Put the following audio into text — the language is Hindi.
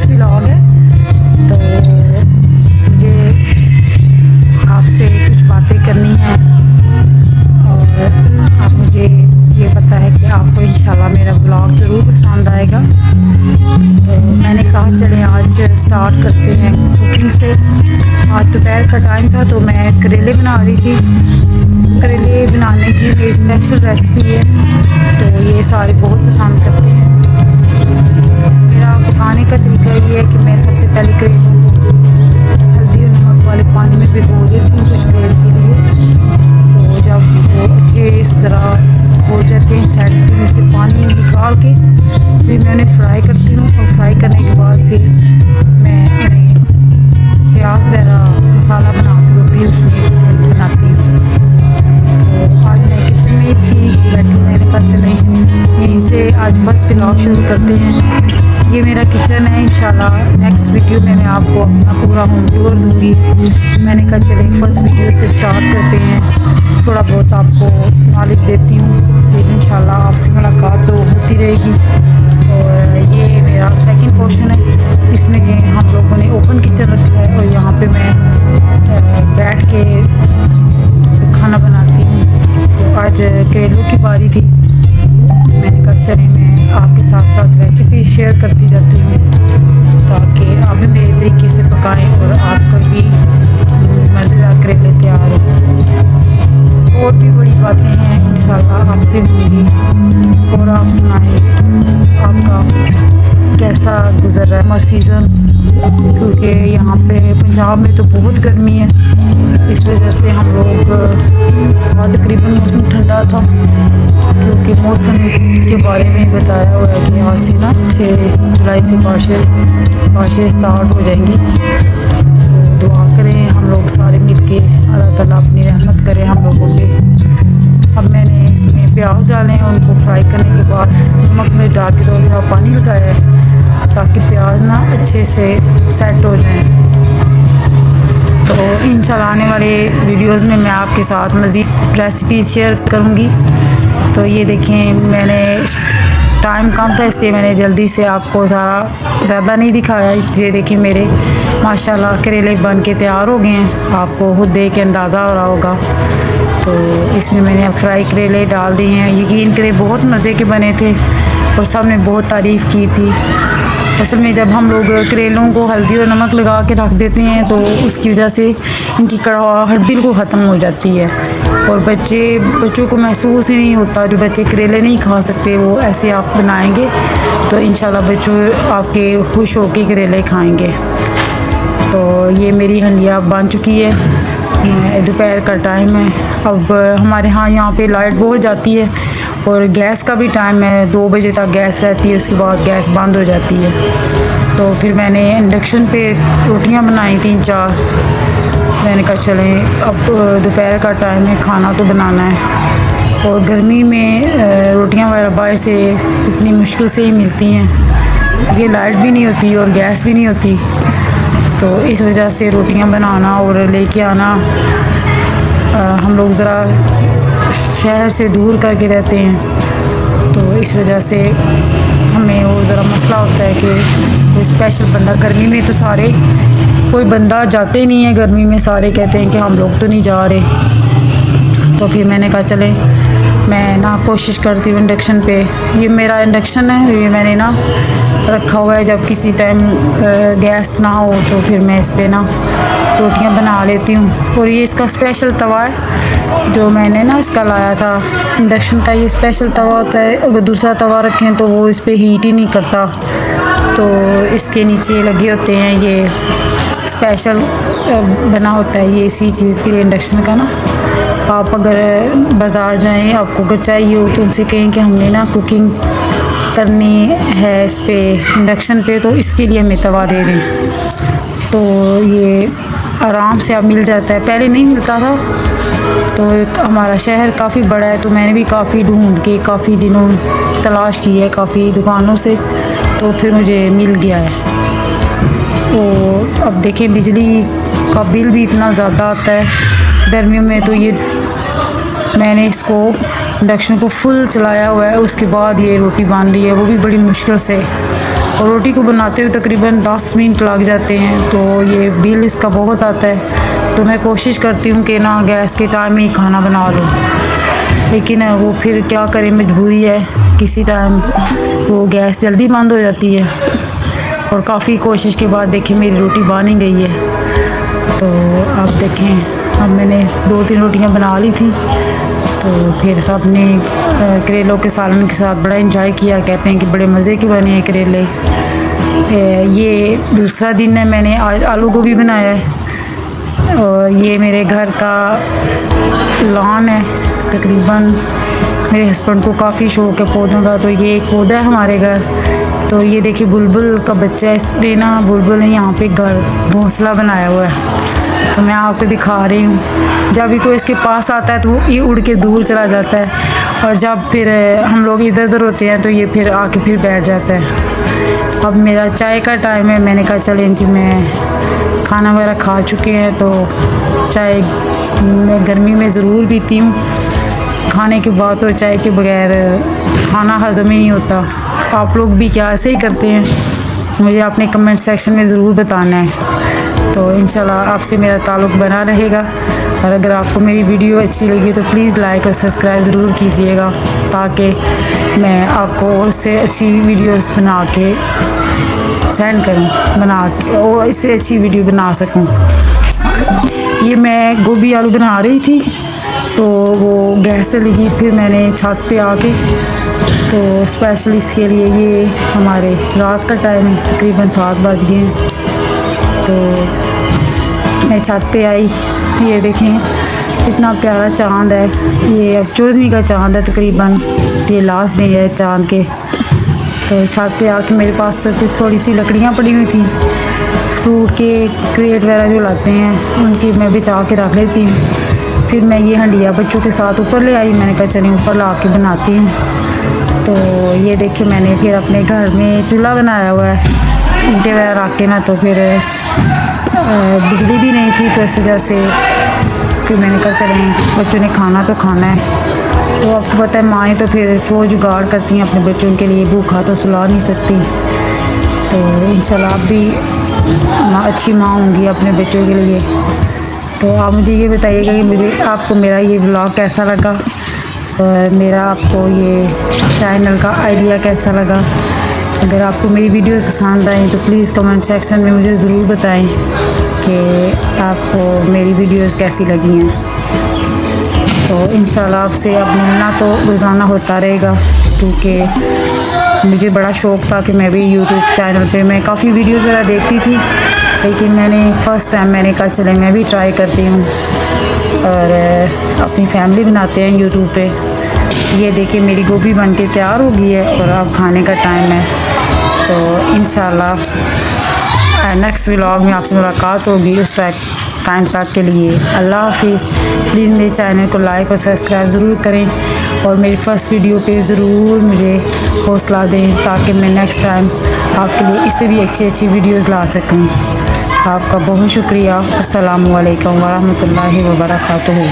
व्लॉग है तो मुझे आपसे कुछ बातें करनी है और आप मुझे ये पता है कि आपको इंशाल्लाह मेरा व्लॉग ज़रूर पसंद आएगा। तो मैंने कहा चलें आज स्टार्ट करते हैं कुकिंग से। आज दोपहर का टाइम था तो मैं करेले बना रही थी। करेले बनाने की ये स्पेशल रेसिपी है तो ये सारे बहुत पसंद करते हैं। मेरा पकाने का तरीका ये है कि मैं सबसे पहले करेलों को हल्दी और नमक वाले पानी में भिगो देती हूँ कुछ देर के लिए। तो जब वो अच्छे इस तरह हो जाते हैं सेट, फिर उसे पानी निकाल के फिर मैं उन्हें फ्राई करती हूँ और फ्राई करने के बाद फिर मैं उन्हें प्याज वगैरह मसाला बना के भी उसमें बनाती हूँ। तो आज मैं किचन में ही थी बैठी, मैंने कहा चलें यहीं से आज फर्स्ट व्लॉग शुरू करते हैं। ये मेरा किचन है, इंशाल्लाह नेक्स्ट वीडियो में मैं आपको अपना पूरा होम टूर दूँगी। मैंने कहा चलें फर्स्ट वीडियो से स्टार्ट करते हैं, थोड़ा बहुत आपको नॉलेज देती हूँ, लेकिन इंशाल्लाह आपसे मुलाकात तो होती रहेगी। और ये मेरा सेकंड पोर्शन है, इसमें हम लोगों ने ओपन किचन रखा है और यहाँ पे मैं बैठ के खाना बनाती हूँ। तो आज करेलों की बारी थी, मैंने कहा चलें मैं आपके साथ साथ रेसिपी शेयर करती जाती हूँ ताकि आप भी मेरे तरीके से पकाएं और आपको भी मज़ेदार करेले तैयार हो। और भी बड़ी बातें हैं इंशाल्लाह आपसे मिलेंगी। और आप सुनाएं आपका कैसा गुजर रहा है समर सीज़न, क्योंकि यहाँ पे पंजाब में तो बहुत गर्मी है, इस वजह से हम लोग तकरीबन मौसम ठंडा था, क्योंकि मौसम के बारे में बताया हुआ है कि आज से ना 6 जुलाई से बारिशें स्टार्ट हो जाएंगी। तो दुआ करें हम लोग सारे मिल के, अल्लाह ताला अपनी रहमत करे हम लोगों पे। अब मैंने इसमें प्याज डाले हैं, उनको फ्राई करने के बाद नमक में डाल के थोड़ा सा पानी लगाया है ताकि प्याज ना अच्छे से सेट हो जाएं। तो इंशाल्लाह आने वाले वीडियोस में मैं आपके साथ मज़ीद रेसिपी शेयर करूँगी। तो ये देखें, मैंने टाइम कम था इसलिए मैंने जल्दी से आपको ज़्यादा नहीं दिखाया। ये देखें मेरे माशाल्लाह करेले बन के तैयार हो गए हैं, आपको खुद देख के अंदाज़ा हो रहा होगा। तो इसमें मैंने अब फ्राई करेले डाल दिए हैं। यकीन करें बहुत मज़े के बने थे और सब ने बहुत तारीफ़ की थी। असल में जब हम लोग करेलों को हल्दी और नमक लगा के रख देते हैं तो उसकी वजह से इनकी कड़वाहट बिल्कुल ख़त्म हो जाती है और बच्चों को महसूस ही नहीं होता। जो बच्चे करेले नहीं खा सकते वो ऐसे आप बनाएंगे तो इंशाल्लाह बच्चों आपके खुश होकर करेले खाएंगे। तो ये मेरी हंडिया बन चुकी है, दोपहर का टाइम है। अब हमारे यहाँ पे लाइट बहुत जाती है और गैस का भी टाइम है, 2 बजे तक गैस रहती है, उसके बाद गैस बंद हो जाती है। तो फिर मैंने इंडक्शन पे रोटियां बनाई 3-4। मैंने कहा चलें अब दोपहर का टाइम है, खाना तो बनाना है। और गर्मी में रोटियां वगैरह बाहर से इतनी मुश्किल से ही मिलती हैं, ये लाइट भी नहीं होती और गैस भी नहीं होती। तो इस वजह से रोटियां बनाना और लेके आना, हम लोग ज़रा शहर से दूर करके रहते हैं तो इस वजह से हमें वो ज़रा मसला होता है कि कोई स्पेशल बंदा, गर्मी में तो सारे कोई बंदा जाते नहीं है, गर्मी में सारे कहते हैं कि हम लोग तो नहीं जा रहे। तो फिर मैंने कहा चलें मैं ना कोशिश करती हूँ इंडक्शन पे। ये मेरा इंडक्शन है, ये मैंने ना रखा हुआ है, जब किसी टाइम गैस ना हो तो फिर मैं इस पर ना रोटियां बना लेती हूँ। और ये इसका स्पेशल तवा है जो मैंने ना इसका लाया था इंडक्शन का। ये स्पेशल तवा होता है, अगर दूसरा तवा रखें तो वो इस पर हीट ही नहीं करता, तो इसके नीचे लगे होते हैं, ये स्पेशल बना होता है ये इसी चीज़ के लिए इंडक्शन का ना। आप अगर बाज़ार जाएं, आपको अगर चाहिए हो तो उनसे कहें कि हमने ना कुकिंग करनी है इस पे इंडक्शन पे, तो इसके लिए हमें तवा दे दें। तो ये आराम से अब मिल जाता है, पहले नहीं मिलता था। तो हमारा शहर काफ़ी बड़ा है, तो मैंने भी काफ़ी ढूंढ के काफ़ी दिनों तलाश की है काफ़ी दुकानों से, तो फिर मुझे मिल गया है। तो अब देखें बिजली का बिल भी इतना ज़्यादा आता है गर्मियों में, तो ये मैंने इसको इंडक्शन को फुल चलाया हुआ है, उसके बाद ये रोटी बन रही है, वो भी बड़ी मुश्किल से। और रोटी को बनाते हुए तकरीबन 10 मिनट लग जाते हैं, तो ये बिल इसका बहुत आता है। तो मैं कोशिश करती हूँ कि ना गैस के टाइम में ही खाना बना लूँ, लेकिन वो फिर क्या करें, मजबूरी है। किसी टाइम वो गैस जल्दी बंद हो जाती है, और काफ़ी कोशिश के बाद देखें मेरी रोटी बन ही गई है। तो आप देखें, अब मैंने 2-3 रोटियां बना ली थी, तो फिर सब ने करेलों के सालन के साथ बड़ा इंजॉय किया। कहते हैं कि बड़े मज़े के बने हैं करेले। ये दूसरा दिन है, मैंने आज आलू गोभी बनाया है। और ये मेरे घर का लॉन है। तकरीबन मेरे हस्बैंड को काफ़ी शौक़ है पौधों का, तो ये एक पौधा है हमारे घर। तो ये देखिए बुलबुल का बच्चा है, इसलिए ना बुलबुल ने यहाँ पे घर घोंसला बनाया हुआ है। तो मैं आपको दिखा रही हूँ। जब भी कोई इसके पास आता है तो वो ये उड़ के दूर चला जाता है, और जब फिर हम लोग इधर उधर होते हैं तो ये फिर आके फिर बैठ जाता है। अब मेरा चाय का टाइम है, मैंने कहा चलें जी, मैं खाना वगैरह खा चुके हैं, तो चाय मैं गर्मी में ज़रूर पीती हूँ। खाने के बाद तो चाय के बगैर खाना हज़म ही नहीं होता। आप लोग भी क्या ऐसे ही करते हैं? मुझे अपने कमेंट सेक्शन में ज़रूर बताना है। तो इंशाल्लाह आपसे मेरा ताल्लुक़ बना रहेगा। और अगर आपको मेरी वीडियो अच्छी लगी तो प्लीज़ लाइक और सब्सक्राइब ज़रूर कीजिएगा, ताकि मैं आपको उससे अच्छी वीडियोस बना के सेंड करूं, बना के और इससे अच्छी वीडियो बना सकूं। ये मैं गोभी आलू बना रही थी, तो वो गैस से लगी, फिर मैंने छत पे आके तो स्पेशली इसके लिए, ये हमारे रात का टाइम है, तकरीबन 7 बज गए हैं। तो मैं छत पे आई, ये देखें इतना प्यारा चाँद है। ये अब 14वीं का चाँद है तकरीबन, ये लास्ट डे है चाँद के। तो छत पे आके मेरे पास कुछ थोड़ी सी लकड़ियाँ पड़ी हुई थी, फ्रूट के क्रेट वगैरह जो लाते हैं उनकी मैं बिछा के रख लेती हूँ। फिर मैं ये हंडिया बच्चों के साथ ऊपर ले आई, मैंने कहा चलिए ऊपर ला के बनाती हूँ। तो ये देखिए मैंने फिर अपने घर में चूल्हा बनाया हुआ है, ईंटें वगैरह रख के ना, तो फिर बिजली भी नहीं थी, तो इस वजह से फिर मैंने कहा चलें बच्चों ने खाना तो खाना है। तो आपको पता है माएँ तो फिर सो जुगाड़ करती हैं अपने बच्चों के लिए, भूखा तो सुला नहीं सकती। तो इंशाल्लाह आप भी अच्छी माँ होंगी अपने बच्चों के लिए। तो आप मुझे ये बताइएगा कि मुझे आपको मेरा ये व्लॉग कैसा लगा, और मेरा आपको ये चैनल का आइडिया कैसा लगा। अगर आपको मेरी वीडियो पसंद आई तो प्लीज़ कमेंट सेक्शन में मुझे ज़रूर बताएं कि आपको मेरी वीडियोस कैसी लगी हैं। तो इंशाल्लाह आपसे अब मिलना तो रोज़ाना होता रहेगा, क्योंकि मुझे बड़ा शौक़ था कि मैं भी यूट्यूब चैनल पे मैं काफ़ी वीडियोस वगैरह देखती थी, लेकिन मैंने फ़र्स्ट टाइम मैंने कहा चले मैं भी ट्राई करती हूँ और अपनी फैमिली बनाते हैं यूट्यूब पे। ये देखिए मेरी गोभी बन के तैयार हो गई है, और अब खाने का टाइम है। तो इंशाल्लाह नेक्स्ट व्लॉग में आपसे मुलाकात होगी, उस टाइम तक के लिए अल्लाह हाफिज़। प्लीज़ मेरे चैनल को लाइक और सब्सक्राइब ज़रूर करें, और मेरी फ़र्स्ट वीडियो पे ज़रूर मुझे हौसला दें, ताकि मैं नेक्स्ट टाइम आपके लिए इससे भी अच्छी वीडियोज़ ला सकूँ। आपका बहुत शुक्रिया। अस्सलामु अलैकुम वरहमतुल्लाहि वबरकातुहू।